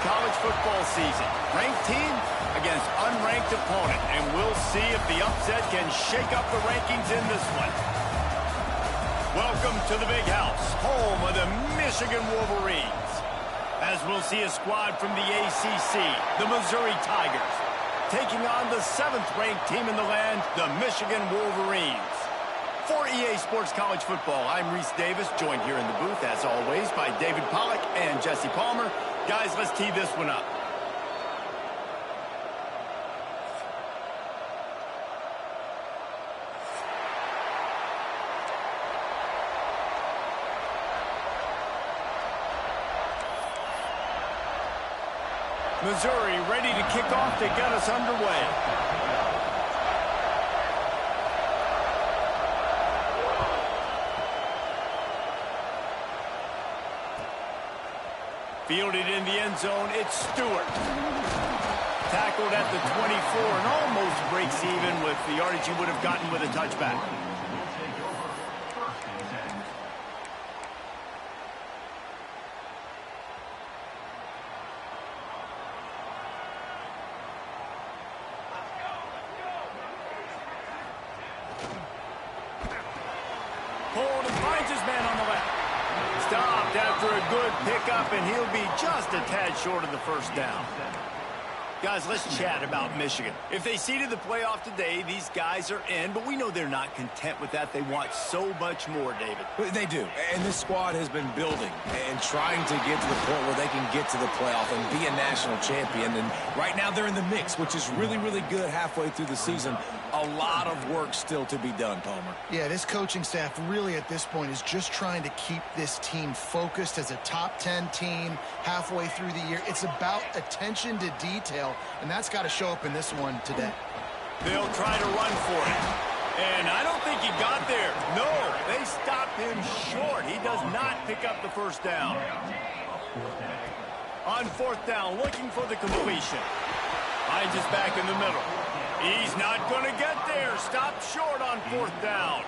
college football season. Ranked team against unranked opponent, and we'll see if the upset can shake up the rankings in this one. Welcome to the Big House, home of the Michigan Wolverines. As we'll see a squad from the ACC, the Missouri Tigers, taking on the 7th-ranked team in the land, the Michigan Wolverines. For EA Sports College Football, I'm Reese Davis, joined here in the booth, as always, by David Pollack and Jesse Palmer. Guys, let's tee this one up. Missouri ready to kick off to get us underway. Fielded in the end zone, it's Stewart. Tackled at the 24 and almost breaks even with the yardage he would have gotten with a touchback. Pulled and finds his man on the left. Stopped after a good pickup, and he'll be just a tad short of the first down. Guys, let's chat about Michigan. If they seeded the playoff today, these guys are in, but we know they're not content with that. They want so much more, David. They do, and this squad has been building and trying to get to the point where they can get to the playoff and be a national champion. And right now they're in the mix, which is really, really good halfway through the season. A lot of work still to be done, Palmer. Yeah, this coaching staff really at this point is just trying to keep this team focused as a top 10 team halfway through the year. It's about attention to detail, and that's got to show up in this one today. They'll try to run for it. And I don't think he got there. No, they stopped him short. He does not pick up the first down. On 4th down, looking for the completion. Finds us back in the middle. He's not going to get there. Stopped short on 4th down.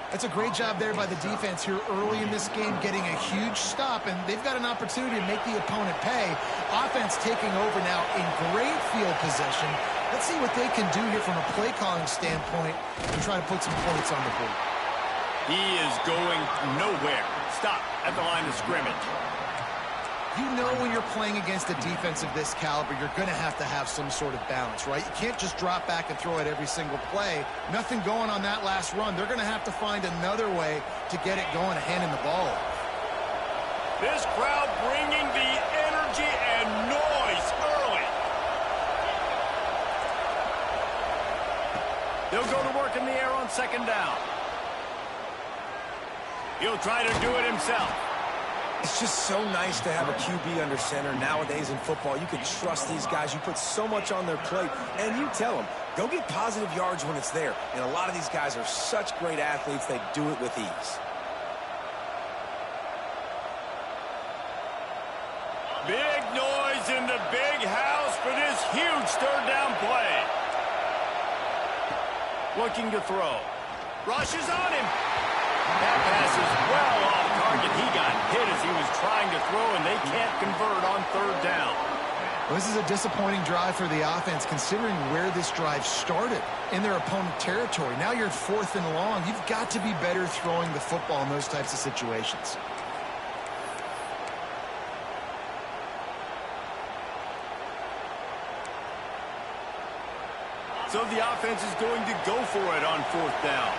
That's a great job there by the defense here early in this game, getting a huge stop, and they've got an opportunity to make the opponent pay. Offense taking over now in great field possession. Let's see what they can do here from a play calling standpoint and try to put some points on the board. He is going nowhere. Stop at the line of scrimmage. You know when you're playing against a defense of this caliber, you're going to have some sort of balance, right? You can't just drop back and throw it every single play. Nothing going on that last run. They're going to have to find another way to get it going, handing the ball off. This crowd bringing the energy and noise early. They'll go to work in the air on 2nd down. He'll try to do it himself. It's just so nice to have a QB under center. Nowadays in football, you can trust these guys. You put so much on their plate, and you tell them, go get positive yards when it's there. And a lot of these guys are such great athletes, they do it with ease. Big noise in the big house for this huge 3rd down play. Looking to throw. Rushes on him. That pass is well off target. He got hit as he was trying to throw, and they can't convert on 3rd down. Well, this is a disappointing drive for the offense, considering where this drive started in their opponent territory. Now you're 4th and long. You've got to be better throwing the football in those types of situations. So the offense is going to go for it on 4th down.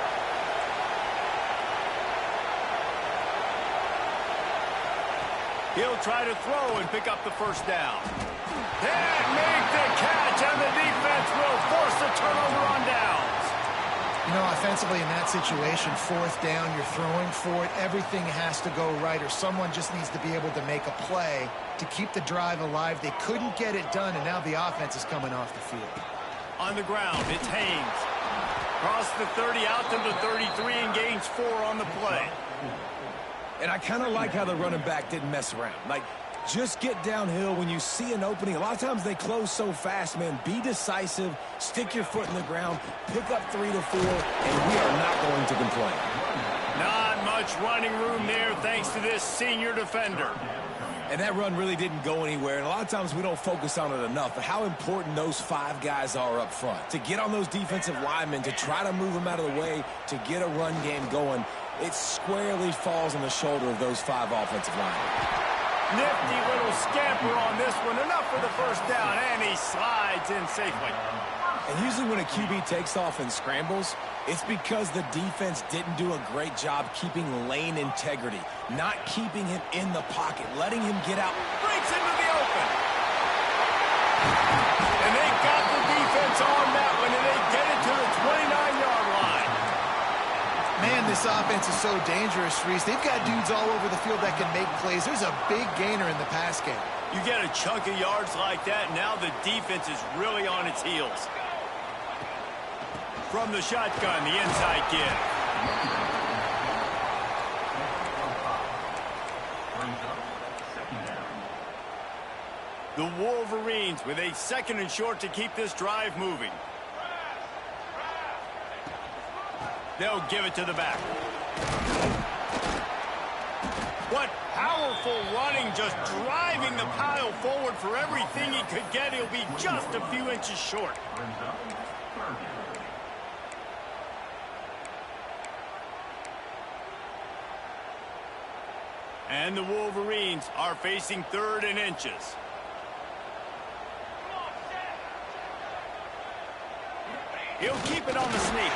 He'll try to throw and pick up the first down. And make the catch, and the defense will force a turnover on downs. You know, offensively in that situation, 4th down, you're throwing for it. Everything has to go right, or someone just needs to be able to make a play to keep the drive alive. They couldn't get it done, and now the offense is coming off the field. On the ground, it's Haynes. Across the 30, out to the 33, and gains 4 on the play. And I kind of like how the running back didn't mess around. Like, just get downhill when you see an opening. A lot of times they close so fast, man. Be decisive, stick your foot in the ground, pick up 3 to 4, and we are not going to complain. Not much running room there thanks to this senior defender. And that run really didn't go anywhere, and a lot of times we don't focus on it enough, but how important those 5 guys are up front. To get on those defensive linemen, to try to move them out of the way, to get a run game going, it squarely falls on the shoulder of those 5 offensive linemen. Nifty little scamper on this one. Enough for the first down, and he slides in safely. And usually when a QB takes off and scrambles, it's because the defense didn't do a great job keeping lane integrity, not keeping him in the pocket, letting him get out. Breaks into the open. And they got the defense on that one, and they get it to the 29-yard line. Man, this offense is so dangerous, Reese. They've got dudes all over the field that can make plays. There's a big gainer in the pass game. You get a chunk of yards like that, now the defense is really on its heels. From the shotgun, the inside give. The Wolverines with a 2nd and short to keep this drive moving. They'll give it to the back. What powerful running, just driving the pile forward for everything he could get. He'll be just a few inches short. And the Wolverines are facing 3rd and inches. He'll keep it on the sneak.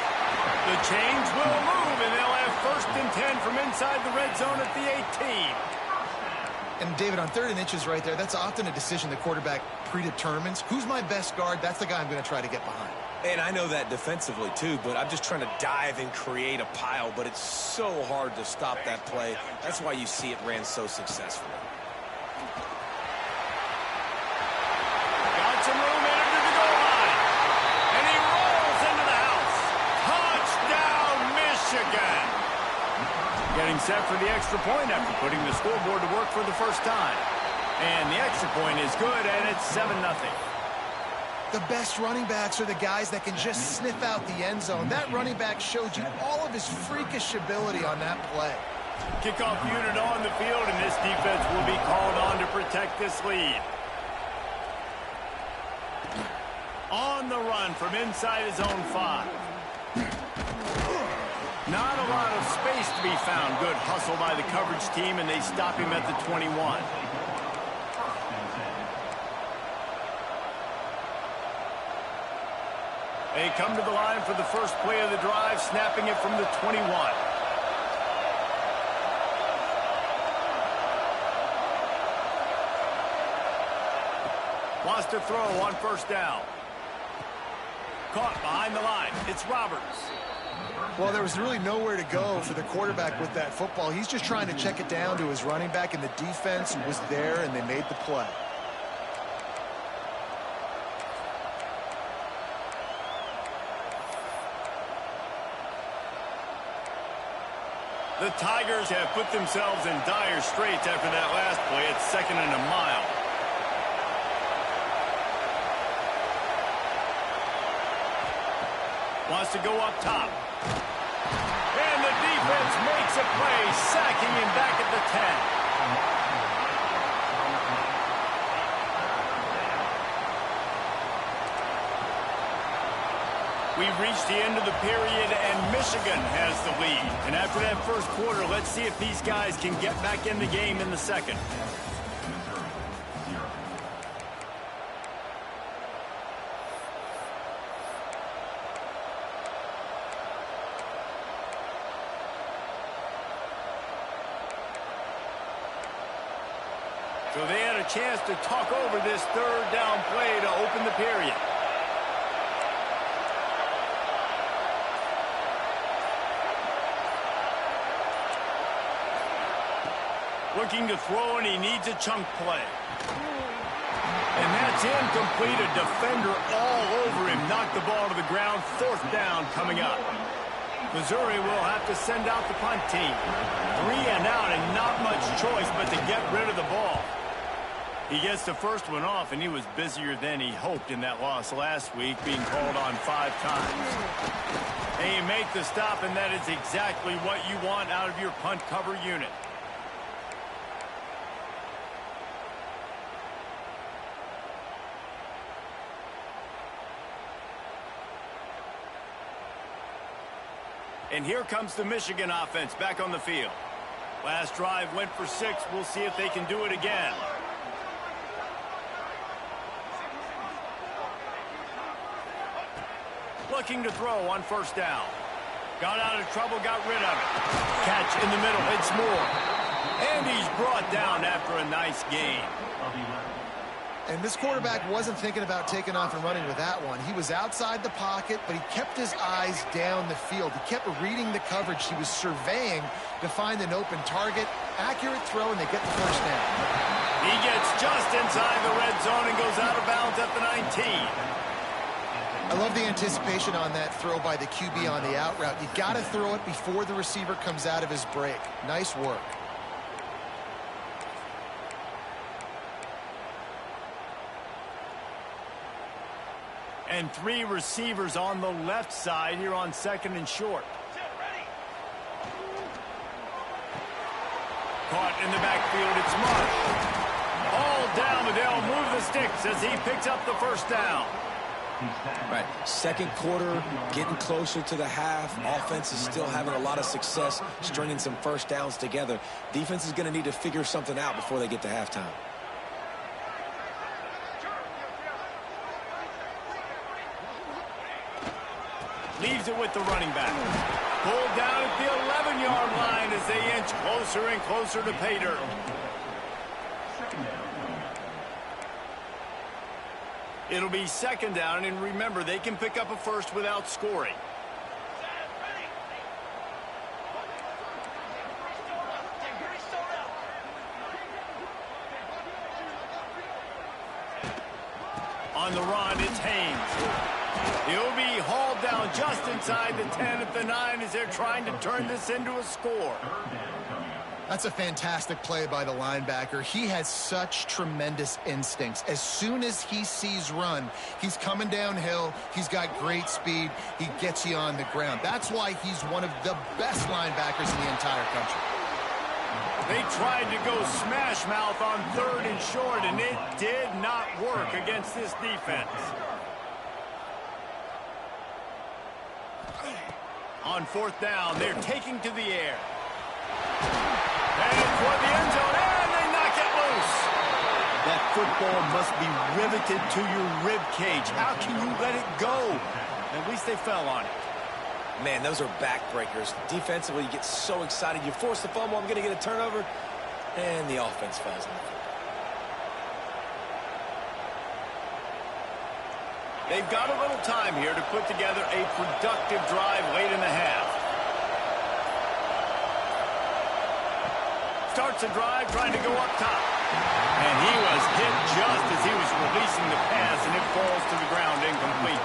The chains will move, and they'll have 1st and 10 from inside the red zone at the 18. And, David, on 3rd and inches right there, that's often a decision the quarterback predetermines. Who's my best guard? That's the guy I'm going to try to get behind. And I know that defensively, too, but I'm just trying to dive and create a pile, but it's so hard to stop that play. That's why you see it ran so successfully. Got some room in under the goal line. And he rolls into the house. Touchdown, Michigan. Getting set for the extra point after putting the scoreboard to work for the first time. And the extra point is good, and it's 7-0. The best running backs are the guys that can just sniff out the end zone. That running back showed you all of his freakish ability on that play. Kickoff unit on the field, and this defense will be called on to protect this lead. On the run from inside his own 5. Not a lot of space to be found. Good hustle by the coverage team, and they stop him at the 21. They come to the line for the first play of the drive, snapping it from the 21. Wants to throw on 1st down. Caught behind the line. It's Roberts. Well, there was really nowhere to go for the quarterback with that football. He's just trying to check it down to his running back, and the defense was there, and they made the play. The Tigers have put themselves in dire straits after that last play. It's 2nd and a mile. Wants to go up top. And the defense makes a play, sacking him back at the 10. We've reached the end of the period, and Michigan has the lead. And after that first quarter, let's see if these guys can get back in the game in the second. So they had a chance to talk over this 3rd down play to open the period. Looking to throw, and he needs a chunk play. And that's incomplete. A defender all over him. Knocked the ball to the ground. 4th down coming up. Missouri will have to send out the punt team. 3 and out, and not much choice but to get rid of the ball. He gets the first one off, and he was busier than he hoped in that loss last week, being called on 5 times. They make the stop, and that is exactly what you want out of your punt cover unit. And here comes the Michigan offense back on the field. Last drive went for 6. We'll see if they can do it again. Looking to throw on first down. Got out of trouble, got rid of it. Catch in the middle, it's Moore. And he's brought down after a nice gain. And this quarterback wasn't thinking about taking off and running with that one. He was outside the pocket, but he kept his eyes down the field. He kept reading the coverage. He was surveying to find an open target. Accurate throw, and they get the first down. He gets just inside the red zone and goes out of bounds at the 19. I love the anticipation on that throw by the QB on the out route. You got to throw it before the receiver comes out of his break. Nice work. And 3 receivers on the left side here on 2nd and short. Caught in the backfield, it's Marsh. All down, but they'll move the sticks as he picks up the first down. Right, second quarter, getting closer to the half. Offense is still having a lot of success stringing some first downs together. Defense is going to need to figure something out before they get to halftime. Leaves it with the running back. Pulled down at the 11-yard line as they inch closer and closer to pay dirt. It'll be 2nd down, and remember, they can pick up a first without scoring. On the run, it's Haynes. He'll be hauled down just inside the 10 at the 9 as they're trying to turn this into a score. That's a fantastic play by the linebacker. He has such tremendous instincts. As soon as he sees run, he's coming downhill. He's got great speed. He gets you on the ground. That's why he's one of the best linebackers in the entire country. They tried to go smash mouth on 3rd and short, and it did not work against this defense. On 4th down, they're taking to the air. And toward the end zone, and they knock it loose. That football must be riveted to your rib cage. How can you let it go? At least they fell on it. Man, those are backbreakers. Defensively, you get so excited. You force the fumble, I'm going to get a turnover, and the offense falls on it. They've got a little time here to put together a productive drive late in the half. Starts a drive trying to go up top. And he was hit just as he was releasing the pass, and it falls to the ground incomplete.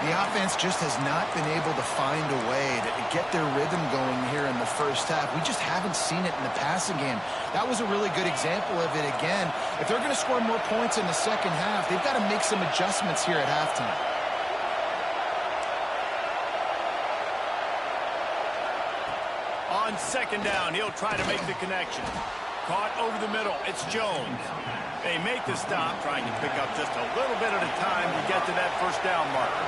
The offense just has not been able to find a way to get their rhythm going here in the first half. We just haven't seen it in the passing game. That was a really good example of it again. If they're going to score more points in the second half, they've got to make some adjustments here at halftime. On 2nd down, he'll try to make the connection. Caught over the middle, it's Jones. They make the stop, trying to pick up just a little bit at a time to get to that first down marker.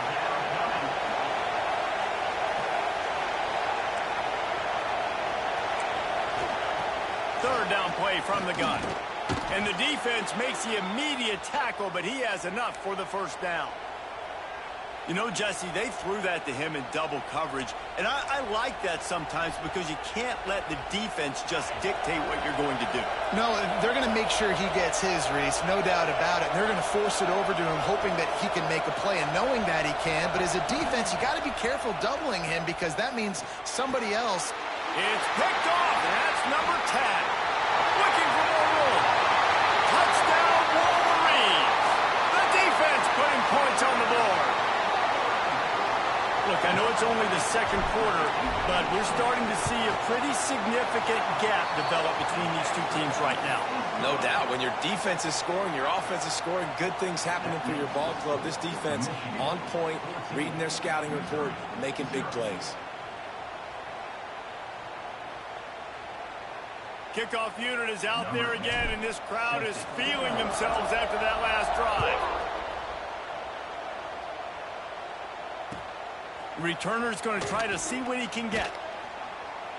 Third down play from the gun. And the defense makes the immediate tackle, but he has enough for the first down. You know, Jesse, they threw that to him in double coverage, and I like that sometimes because you can't let the defense just dictate what you're going to do. No, they're going to make sure he gets his, Reese, no doubt about it. They're going to force it over to him, hoping that he can make a play, and knowing that he can. But as a defense, you got to be careful doubling him because that means somebody else. It's picked off, and that's number 10. Looking for more room. Touchdown, Wolverines. The defense putting points on the board. Look, I know it's only the second quarter, but we're starting to see a pretty significant gap develop between these two teams right now. No doubt. When your defense is scoring, your offense is scoring, good things happening for your ball club. This defense on point, reading their scouting report, making big plays. Kickoff unit is out there again, and this crowd is feeling themselves after that last drive. Returner's going to try to see what he can get.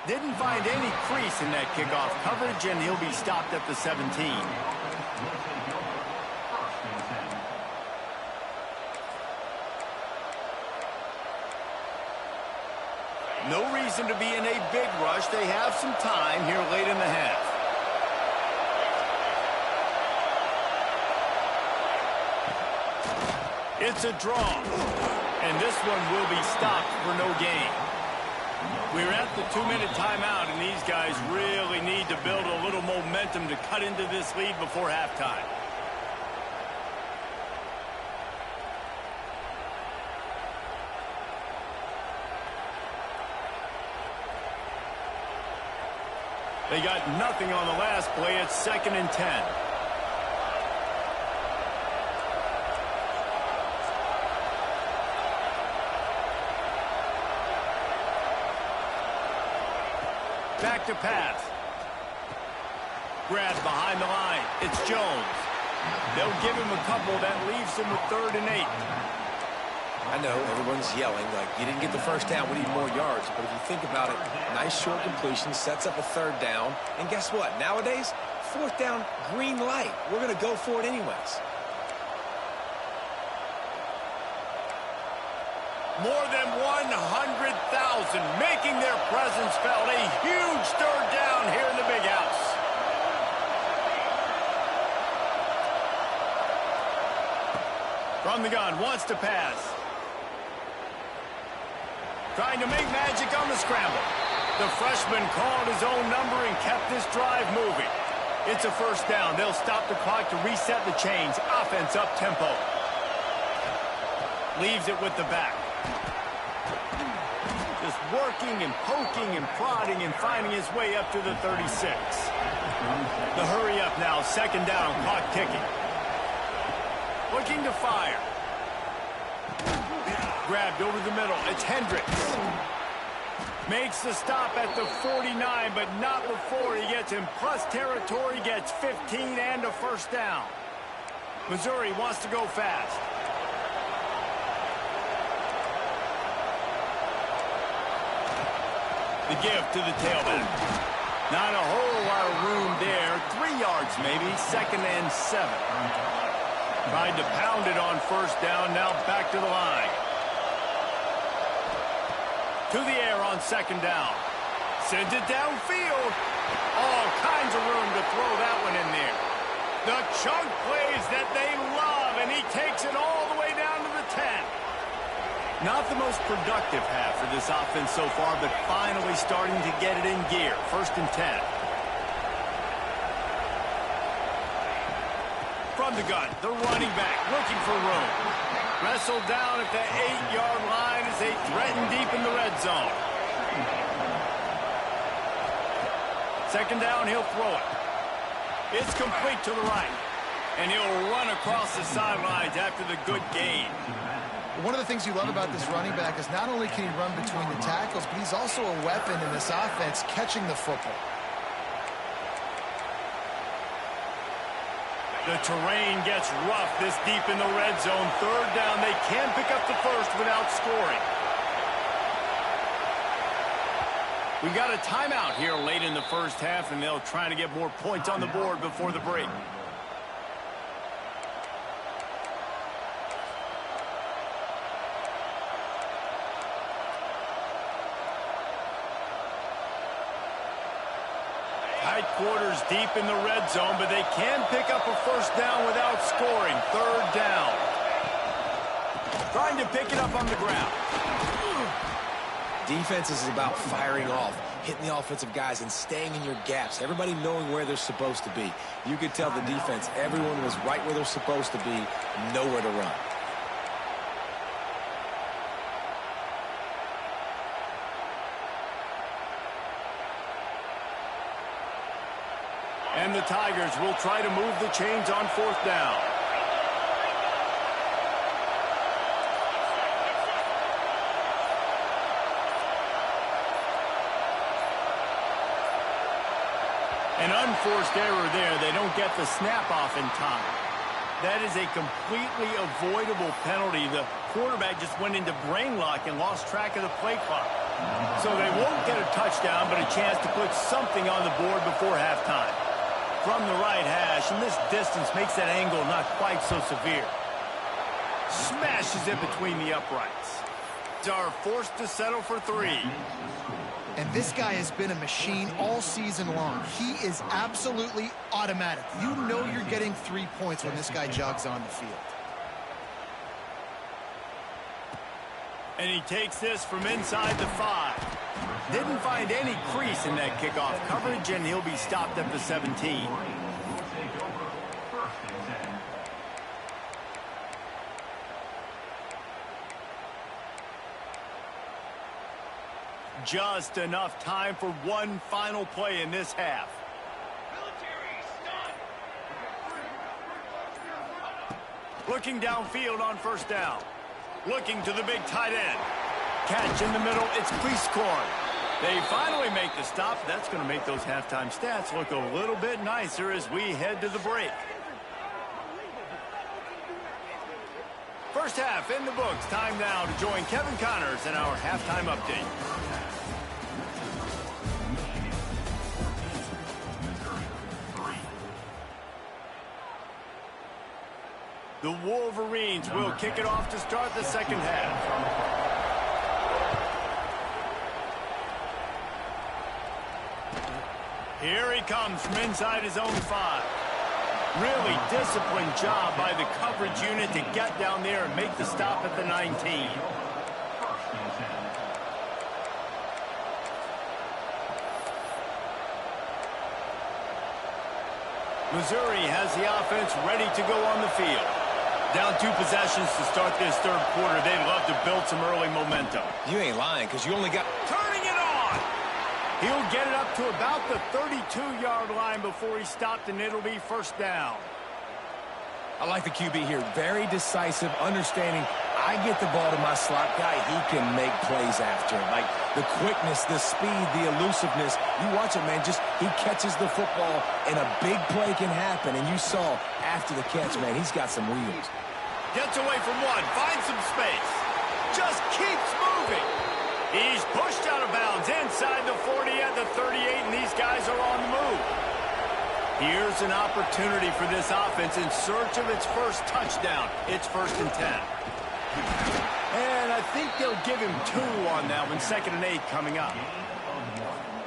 Didn't find any crease in that kickoff coverage, and he'll be stopped at the 17. No reason to be in a big rush. They have some time here late in the half. It's a draw. And this one will be stopped for no gain. We're at the 2-minute timeout, and these guys really need to build a little momentum to cut into this lead before halftime. They got nothing on the last play. It's 2nd and 10. Back to pass. Grabbed behind the line. It's Jones. They'll give him a couple. That leaves him with 3rd and 8. I know everyone's yelling like you didn't get the first down, we need more yards. But if you think about it, nice short completion, sets up a 3rd down. And guess what? Nowadays, 4th down, green light. We're going to go for it anyways. More than 100,000 making their presence felt. A huge 3rd down here in the big house. From the gun, wants to pass. Trying to make magic on the scramble. The freshman called his own number and kept this drive moving. It's a 1st down. They'll stop the clock to reset the chains. Offense up tempo. Leaves it with the back. Just working and poking and prodding and finding his way up to the 36. The hurry up now. 2nd down. Clock ticking. Looking to fire. Grabbed over the middle. It's Hendricks. Makes the stop at the 49, but not before he gets in plus territory, gets 15 and a 1st down. Missouri wants to go fast. The give to the tailback. Not a whole lot of room there. 3 yards maybe. 2nd and 7. Tried to pound it on 1st down. Now back to the line. To the air on 2nd down. Sends it downfield. All kinds of room to throw that one in there. The chunk plays that they love, and he takes it all the way down to the 10. Not the most productive half for this offense so far, but finally starting to get it in gear. 1st and 10. From the gun, the running back looking for room. Wrestled down at the 8-yard line as they threaten deep in the red zone. 2nd down, he'll throw it. It's complete to the right. And he'll run across the sidelines after the good gain. One of the things you love about this running back is not only can he run between the tackles, but he's also a weapon in this offense catching the football. The terrain gets rough this deep in the red zone. 3rd down. They can pick up the 1st without scoring. We've got a timeout here late in the 1st half, and they'll try to get more points on the board before the break. Tight quarters deep in the red zone, but they can pick up a 1st down without scoring. 3rd down. Trying to pick it up on the ground. Defense is about firing off, hitting the offensive guys and staying in your gaps. Everybody knowing where they're supposed to be. You could tell the defense, everyone was right where they're supposed to be, nowhere to run. And the Tigers will try to move the chains on 4th down. An unforced error there. They don't get the snap off in time. That is a completely avoidable penalty. The quarterback just went into brain lock and lost track of the play clock. So they won't get a touchdown, but a chance to put something on the board before halftime. From the right hash, and this distance makes that angle not quite so severe. Smashes it between the uprights. They are forced to settle for 3. And this guy has been a machine all season long. He is absolutely automatic. You know you're getting 3 points when this guy jogs on the field. And he takes this from inside the 5. Didn't find any crease in that kickoff coverage, and he'll be stopped at the 17. Just enough time for one final play in this half. Looking downfield on first down. Looking to the big tight end. Catch in the middle, it's Cleescorn. They finally make the stop. That's going to make those halftime stats look a little bit nicer as we head to the break. First half in the books. Time now to join Kevin Connors in our halftime update. The Wolverines will kick it off to start the second half. Here he comes from inside his own 5. Really disciplined job by the coverage unit to get down there and make the stop at the 19. Missouri has the offense ready to go on the field. Down 2 possessions to start this third quarter. They'd love to build some early momentum. You ain't lying, because you only got... Turning it on! He'll get it up to about the 32-yard line before he's stopped, and it'll be first down. I like the QB here. Very decisive, understanding I get the ball to my slot guy, he can make plays after it. Like the quickness, the speed, the elusiveness. You watch it, man, just he catches the football and a big play can happen. And you saw after the catch, man, he's got some wheels. Gets away from one, finds some space. Just keeps moving. He's pushed out of bounds inside the 40 at the 38, and these guys are on the move. Here's an opportunity for this offense in search of its first touchdown. It's 1st and 10. And I think they'll give him 2 on that one. 2nd and 8 coming up.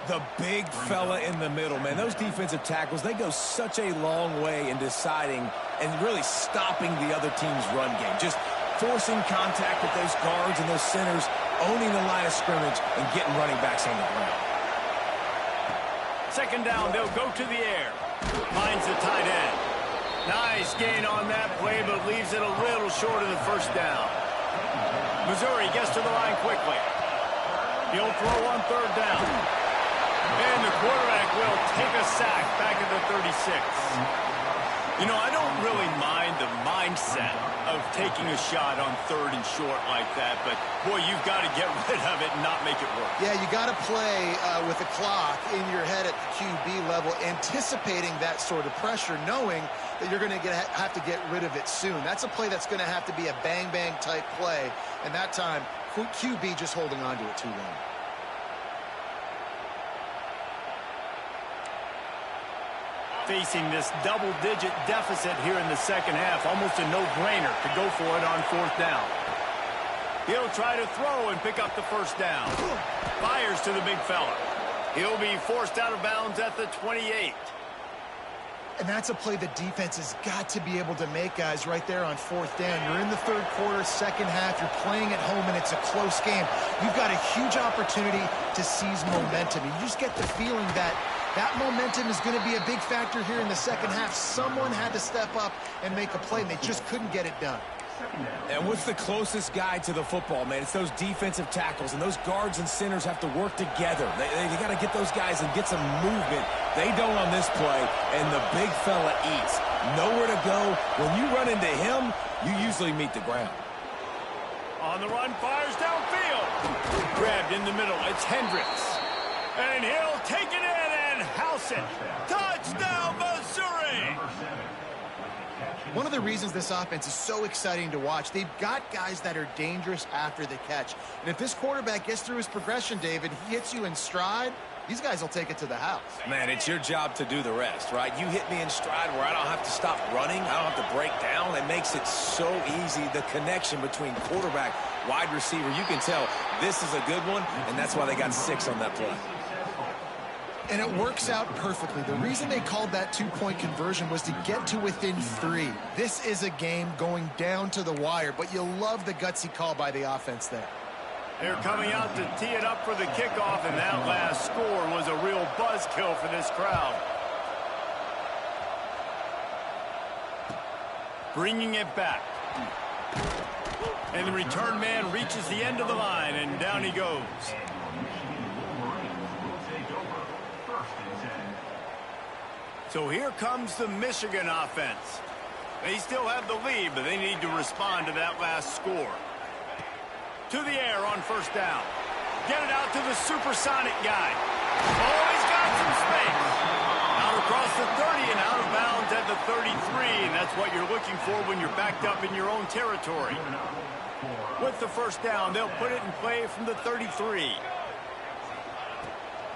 The big fella in the middle, man. Those defensive tackles, they go such a long way in deciding and really stopping the other team's run game. Just forcing contact with those guards and those centers, owning the line of scrimmage, and getting running backs on the ground. 2nd down, they'll go to the air. Finds the tight end. Nice gain on that play, but leaves it a little short of the first down. Missouri gets to the line quickly. He'll throw on 3rd down. And the quarterback will take a sack back at the 36. You know, I don't really mind the mindset of taking a shot on 3rd and short like that, but, boy, you've got to get rid of it and not make it work. Yeah, you got to play with the clock in your head at the QB level, anticipating that sort of pressure, knowing that you're going to have to get rid of it soon. That's a play that's going to have to be a bang-bang type play, and that time, QB just holding on to it too long. Facing this double-digit deficit here in the second half. Almost a no-brainer to go for it on 4th down. He'll try to throw and pick up the first down. Fires to the big fella. He'll be forced out of bounds at the 28. And that's a play the defense has got to be able to make, guys, right there on 4th down. You're in the 3rd quarter, second half. You're playing at home, and it's a close game. You've got a huge opportunity to seize momentum. You just get the feeling that that momentum is going to be a big factor here in the second half. Someone had to step up and make a play, and they just couldn't get it done. And what's the closest guy to the football, man? It's those defensive tackles, and those guards and centers have to work together. They got to get those guys and get some movement. They don't on this play, and the big fella eats. Nowhere to go. When you run into him, you usually meet the ground. On the run, fires downfield. Grabbed in the middle. It's Hendricks. And he'll take it in and house it. Touchdown, Missouri! One of the reasons this offense is so exciting to watch, they've got guys that are dangerous after the catch. And if this quarterback gets through his progression, David, he hits you in stride, these guys will take it to the house. Man, it's your job to do the rest, right? You hit me in stride where I don't have to stop running. I don't have to break down. It makes it so easy. The connection between quarterback, wide receiver, you can tell this is a good one, and that's why they got 6 on that play. And it works out perfectly. The reason they called that 2-point conversion was to get to within 3. This is a game going down to the wire, but you'll love the gutsy call by the offense there. They're coming out to tee it up for the kickoff, and that last score was a real buzzkill for this crowd. Bringing it back. And the return man reaches the end of the line, and down he goes. So here comes the Michigan offense. They still have the lead, but they need to respond to that last score. To the air on first down. Get it out to the supersonic guy. Oh, he's got some space. Out across the 30 and out of bounds at the 33, and that's what you're looking for when you're backed up in your own territory. With the first down, they'll put it in play from the 33.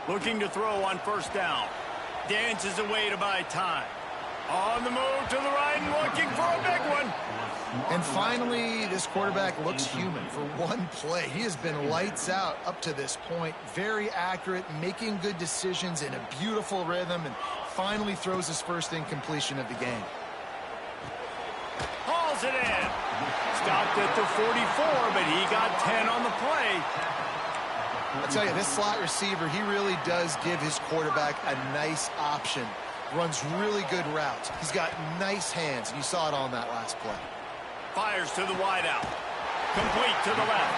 Looking to throw on first down. Dances away to buy time. On the move to the right and looking for a big one. And finally, this quarterback looks human for one play. He has been lights out up to this point. Very accurate, making good decisions in a beautiful rhythm, and finally throws his first incompletion of the game. Hauls it in. Stopped at the 44, but he got 10 on the play. I'll tell you, this slot receiver, he really does give his quarterback a nice option. Runs really good routes. He's got nice hands, and you saw it on that last play. Fires to the wideout. Complete to the left.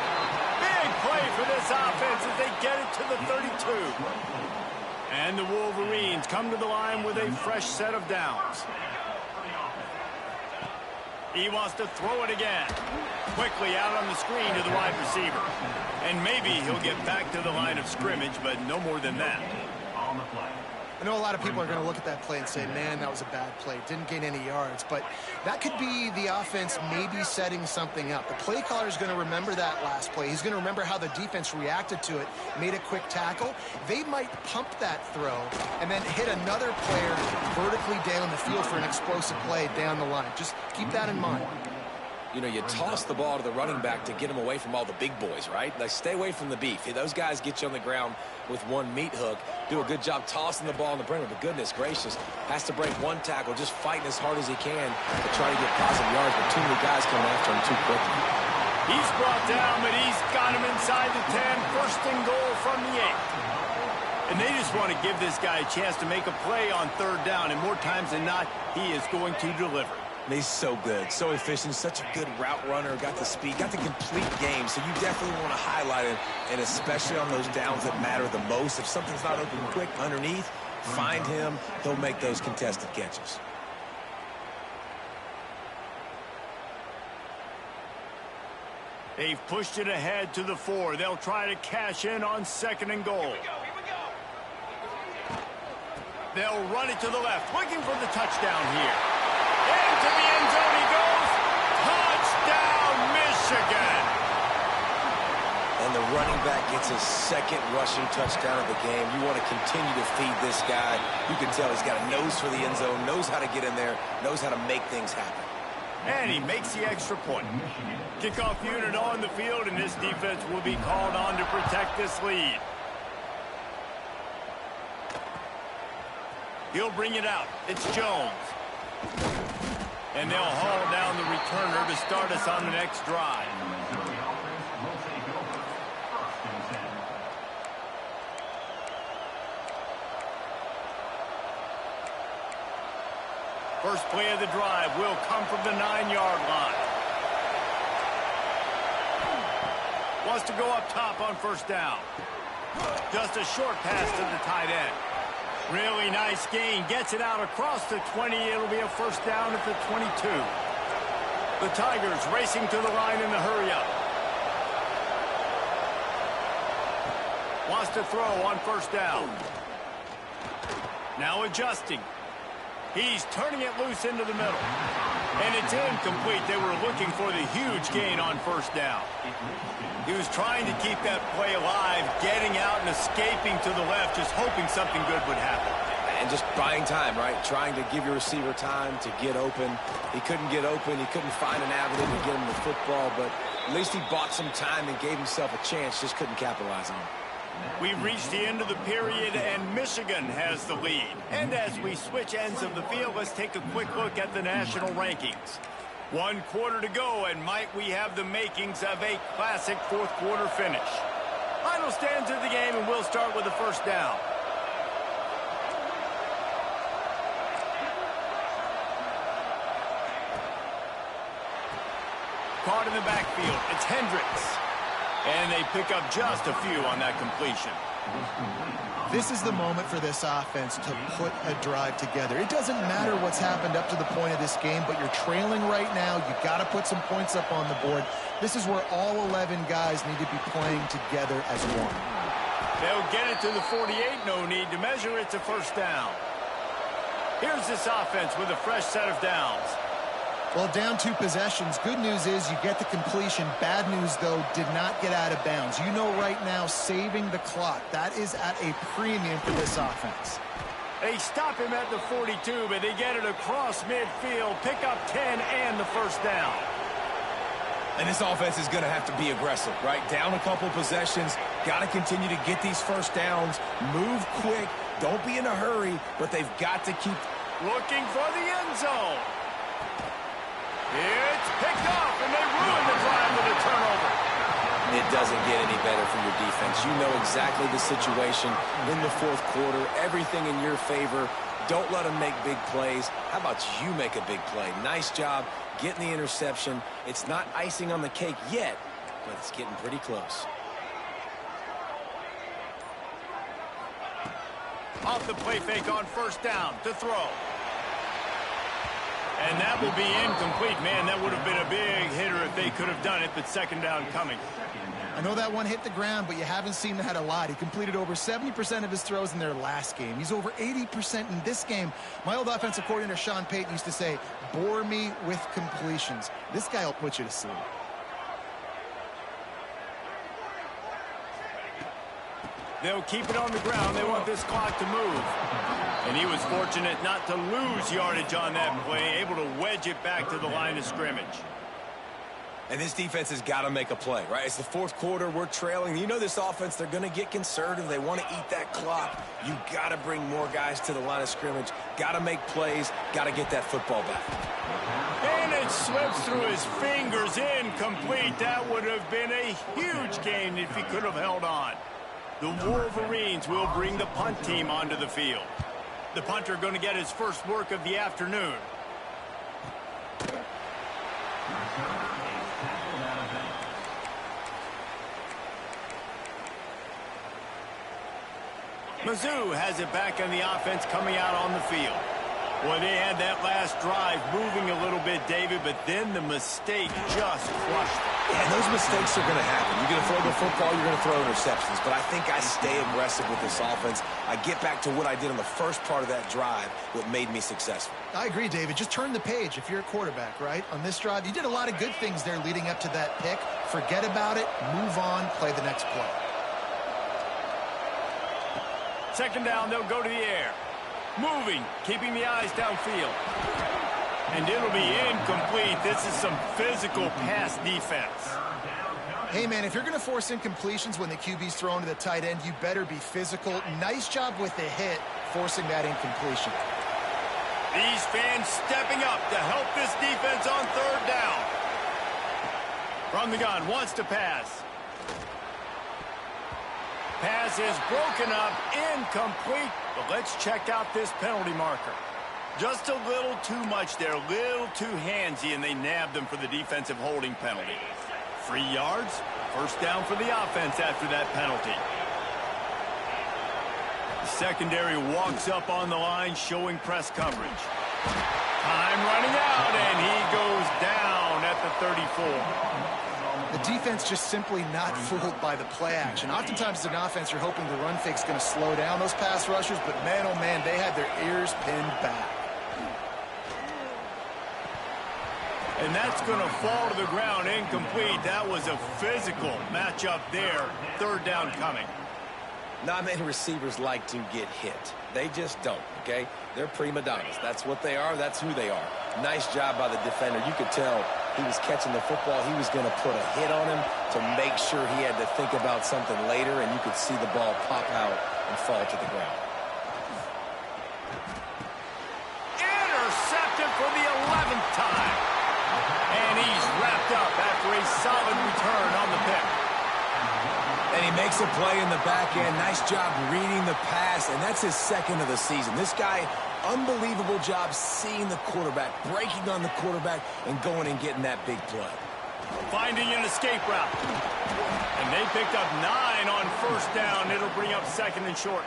Big play for this offense as they get it to the 32. And the Wolverines come to the line with a fresh set of downs. He wants to throw it again. Quickly out on the screen to the wide receiver. And maybe he'll get back to the line of scrimmage, but no more than that. I know a lot of people are going to look at that play and say, man, that was a bad play. Didn't gain any yards. But that could be the offense maybe setting something up. The play caller is going to remember that last play. He's going to remember how the defense reacted to it, made a quick tackle. They might pump that throw and then hit another player vertically down the field for an explosive play down the line. Just keep that in mind. You know, you toss the ball to the running back to get him away from all the big boys, right? Like, stay away from the beef. Those guys get you on the ground with one meat hook. Do a good job tossing the ball in the perimeter. But goodness gracious, has to break one tackle, just fighting as hard as he can to try to get positive yards. But too many guys coming after him too quickly. He's brought down, but he's got him inside the 10. First and goal from the 8. And they just want to give this guy a chance to make a play on third down. And more times than not, he is going to deliver. He's so good, so efficient, such a good route runner, got the speed, got the complete game. So you definitely want to highlight him, and especially on those downs that matter the most. If something's not open quick underneath, find him. He'll make those contested catches. They've pushed it ahead to the 4. They'll try to cash in on second and goal. They'll run it to the left, looking for the touchdown here. Into the end zone he goes. Touchdown, Michigan. And the running back gets his second rushing touchdown of the game. You want to continue to feed this guy. You can tell he's got a nose for the end zone, knows how to get in there, knows how to make things happen. And he makes the extra point. Kickoff unit on the field, and this defense will be called on to protect this lead. He'll bring it out. It's Jones. And they'll haul down the returner to start us on the next drive. First play of the drive will come from the 9-yard line. Wants to go up top on first down. Just a short pass to the tight end. Really nice gain. Gets it out across the 20. It'll be a first down at the 22. The Tigers racing to the line in the hurry-up. Wants to throw on first down. Now adjusting. He's turning it loose into the middle. And it's incomplete. They were looking for the huge gain on first down. He was trying to keep that play alive, getting out and escaping to the left, just hoping something good would happen. And just buying time, right? Trying to give your receiver time to get open. He couldn't get open. He couldn't find an avenue to get him the football, but at least he bought some time and gave himself a chance. Just couldn't capitalize on it. We've reached the end of the period, and Michigan has the lead. And as we switch ends of the field, let's take a quick look at the national rankings. 1 quarter to go, and might we have the makings of a classic fourth quarter finish. Final stands of the game, and we'll start with the first down. Caught in the backfield, it's Hendricks. And they pick up just a few on that completion. This is the moment for this offense to put a drive together. It doesn't matter what's happened up to the point of this game, but you're trailing right now. You've got to put some points up on the board. This is where all 11 guys need to be playing together as one. They'll get it to the 48, no need to measure. It's a first down. Here's this offense with a fresh set of downs. Well, down 2 possessions. Good news is you get the completion. Bad news, though, did not get out of bounds. You know right now, saving the clock, that is at a premium for this offense. They stop him at the 42, but they get it across midfield, pick up 10 and the first down. And this offense is going to have to be aggressive, right? Down a couple possessions, got to continue to get these first downs, move quick, don't be in a hurry, but they've got to keep looking for the end zone. It's picked off, and they ruin the drive with a turnover. It doesn't get any better for your defense. You know exactly the situation in the fourth quarter, everything in your favor. Don't let them make big plays. How about you make a big play? Nice job getting the interception. It's not icing on the cake yet, but it's getting pretty close. Off the play fake on first down to throw. And that will be incomplete. Man, that would have been a big hitter if they could have done it, but second down coming. I know that one hit the ground, but you haven't seen that a lot. He completed over 70% of his throws in their last game. He's over 80% in this game. My old offensive coordinator, Sean Payton, used to say, bore me with completions. This guy will put you to sleep. They'll keep it on the ground. They want this clock to move. And he was fortunate not to lose yardage on that play, able to wedge it back to the line of scrimmage. And this defense has got to make a play, right? It's the fourth quarter. We're trailing. You know this offense, they're going to get conservative. They want to eat that clock. You got to bring more guys to the line of scrimmage. Got to make plays. Got to get that football back. And it slips through his fingers, incomplete. That would have been a huge gain if he could have held on. The Wolverines will bring the punt team onto the field. The punter going to get his first work of the afternoon. Mizzou has it back on the offense coming out on the field. Boy, they had that last drive moving a little bit, David, but then the mistake just crushed them. Yeah, and those mistakes are going to happen. You're going to throw the football, you're going to throw interceptions. But I think I stay aggressive with this offense. I get back to what I did on the first part of that drive, what made me successful. I agree, David. Just turn the page if you're a quarterback, right? On this drive, you did a lot of good things there leading up to that pick. Forget about it, move on, play the next play. Second down, they'll go to the air. Moving, keeping the eyes downfield. And it'll be incomplete. This is some physical pass defense. Hey, man, if you're going to force incompletions when the QB's thrown to the tight end, you better be physical. Nice job with the hit, forcing that incompletion. These fans stepping up to help this defense on third down. From the gun, wants to pass. Pass is broken up, incomplete. But let's check out this penalty marker. Just a little too much there, a little too handsy, and they nabbed them for the defensive holding penalty. 3 yards, first down for the offense after that penalty. The secondary walks up on the line, showing press coverage. Time running out, and he goes down at the 34. The defense just simply not fooled by the play action. Oftentimes as an offense, you're hoping the run fake's going to slow down those pass rushers, but man, oh man, they had their ears pinned back. And that's going to fall to the ground incomplete. That was a physical matchup there. Third down coming. Not many receivers like to get hit. They just don't, okay? They're prima donnas. That's what they are. That's who they are. Nice job by the defender. You could tell he was catching the football. He was going to put a hit on him to make sure he had to think about something later, and you could see the ball pop out and fall to the ground. Intercepted for the 11th time. And he's wrapped up after a solid return on the pick. And he makes a play in the back end. Nice job reading the pass, and that's his second of the season. This guy, unbelievable job seeing the quarterback, breaking on the quarterback, and going and getting that big play. Finding an escape route. And they picked up 9 on first down. It'll bring up second and short.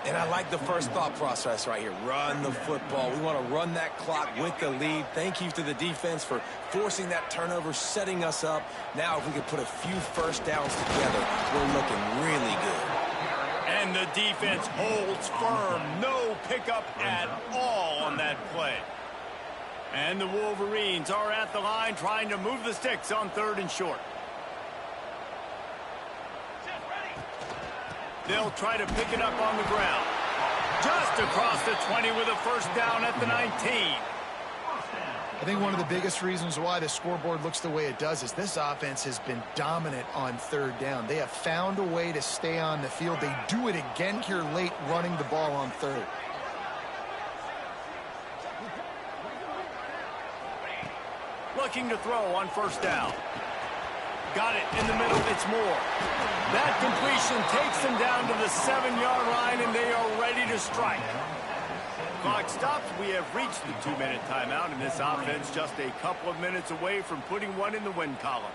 And I like the first thought process right here. Run the football. We want to run that clock with the lead. Thank you to the defense for forcing that turnover, setting us up. Now if we could put a few first downs together, we're looking really good. And the defense holds firm. No pickup at all on that play. And the Wolverines are at the line trying to move the sticks on third and short. They'll try to pick it up on the ground. Just across the 20 with a first down at the 19. I think one of the biggest reasons why the scoreboard looks the way it does is this offense has been dominant on third down. They have found a way to stay on the field. They do it again here late, running the ball on third. Looking to throw on first down. Got it in the middle. It's Moore. That completion takes them down to the 7-yard line, and they are ready to strike. Clock stops. We have reached the 2-minute timeout, and this offense just a couple of minutes away from putting one in the win column.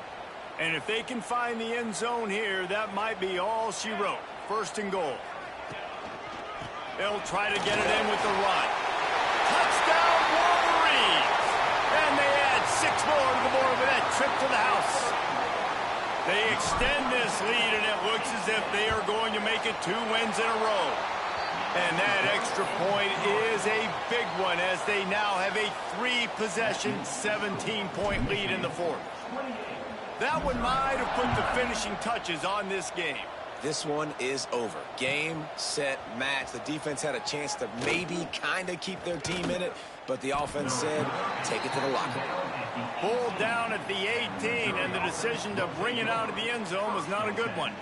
And if they can find the end zone here, that might be all she wrote. First and goal. They'll try to get it in with the run. Touchdown, Wolverines! And they add 6 more to the board with that trip to the house. They extend this lead, and it looks as if they are going to make it 2 wins in a row. And that extra point is a big one as they now have a 3-possession, 17-point lead in the fourth. That one might have put the finishing touches on this game. This one is over. Game, set, match. The defense had a chance to maybe kind of keep their team in it, but the offense said, take it to the locker room. Pulled down at the 18, and the decision to bring it out of the end zone was not a good one.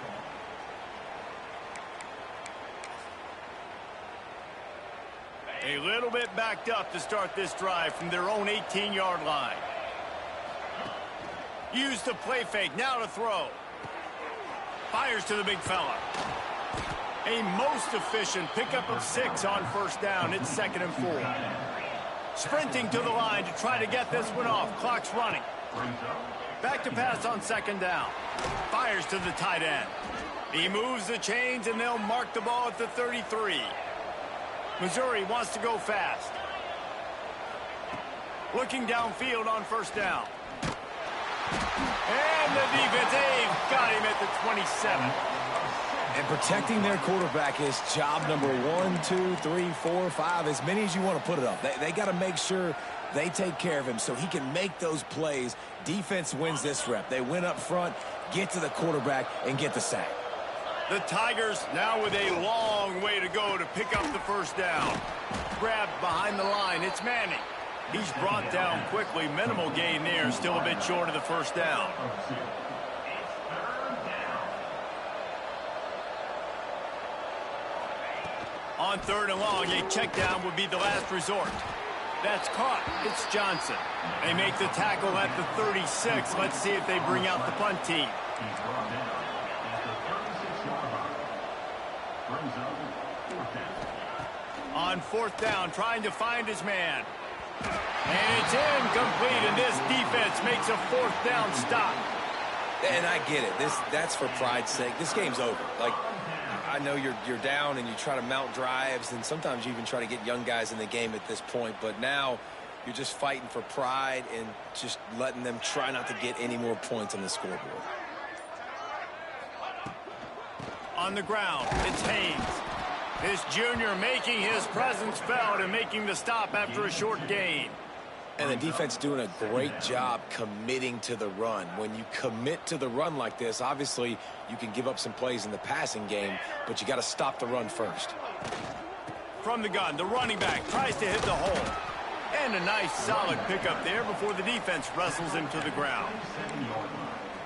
A little bit backed up to start this drive from their own 18-yard line. Used the play fake, now to throw. Fires to the big fella. A most efficient pickup of 6 on first down. It's 2nd and 4. Sprinting to the line to try to get this one off. Clock's running. Back to pass on 2nd down. Fires to the tight end. He moves the chains, and they'll mark the ball at the 33. Missouri wants to go fast. Looking downfield on first down. And the defense, they've got him at the 27. And protecting their quarterback is job number 1, 2, 3, 4, 5, as many as you want to put it up. They got to make sure they take care of him so he can make those plays. Defense wins this rep. They win up front, get to the quarterback, and get the sack. The Tigers now with a long way to go to pick up the first down. Grabbed behind the line. It's Manning. He's brought down quickly. Minimal gain there. Still a bit short of the first down. On 3rd and long, a check down would be the last resort. That's caught. It's Johnson. They make the tackle at the 36. Let's see if they bring out the punt team. On 4th down, trying to find his man. And it's incomplete, and this defense makes a 4th down stop. And I get it. That's for pride's sake. This game's over. Like, I know you're down and you try to mount drives, and sometimes you even try to get young guys in the game at this point. But now you're just fighting for pride and just letting them try not to get any more points on the scoreboard. On the ground, it's Haynes. This junior making his presence felt and making the stop after a short gain. And the defense doing a great job committing to the run. When you commit to the run like this, obviously you can give up some plays in the passing game, but you got to stop the run first. From the gun, the running back tries to hit the hole. And a nice solid pickup there before the defense wrestles him to the ground.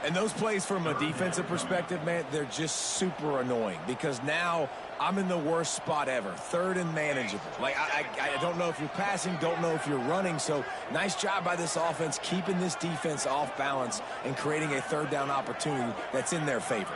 And those plays from a defensive perspective, man, they're just super annoying because now I'm in the worst spot ever, third and manageable. Like, I don't know if you're passing, don't know if you're running. So nice job by this offense keeping this defense off balance and creating a third down opportunity that's in their favor.